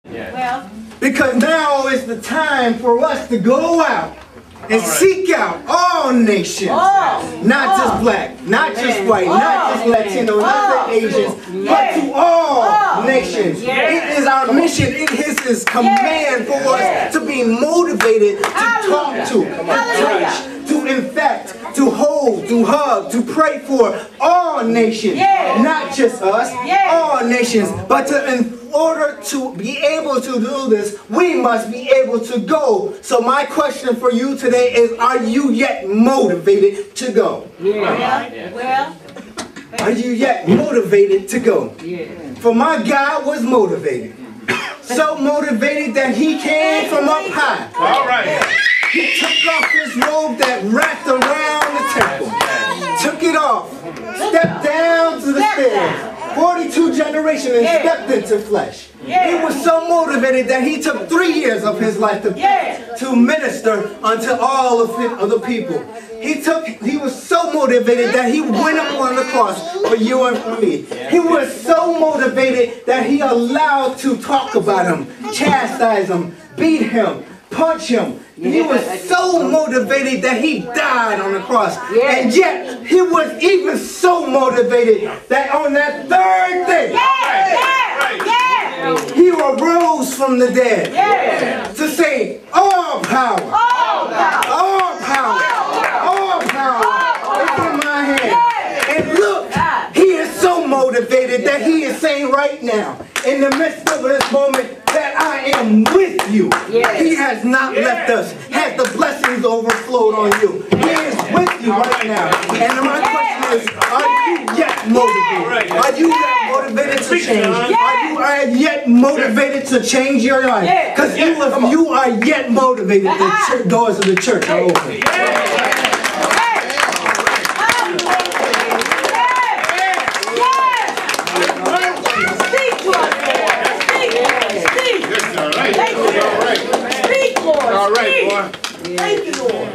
Well, Because now is the time for us to go out and seek out all nations. Not just black, not just white, not just Latino, not just Asians, but to all nations. It is our mission, it is His command for us to be motivated to talk to touch, to infect, to hold, to hug, to pray for all nations. Not just us, all nations, but in order to be able to do this, we must be able to go. So my question for you today is, are you yet motivated to go? well, Are you yet motivated to go? For my God was motivated. So motivated that He came from up high. All right. He took off His robe that wrapped around the temple. Took it off. Stepped down to the stairs. 42 generations and stepped into flesh. He was so motivated that He took 3 years of His life to minister unto all of the people. He was so motivated that He went up on the cross for you and for me. He was so motivated that He allowed to talk about Him, chastise Him, beat Him, punch Him. He was so motivated that He died on the cross. And yet, He was even so motivated that on that third day, He arose from the dead to say, all power, all power, all power is in my hand. And look, He is so motivated that He is saying right now, in the midst of this moment, that I am with you. He has not left us. Has the blessings overflowed on you? He is with you right now. And my question is, are you yet motivated? Are you yet motivated to change? Are you yet motivated to change your life? Because if you are yet motivated, the doors of the church are open. Speak, Lord. All right, boy. Thank you, Lord.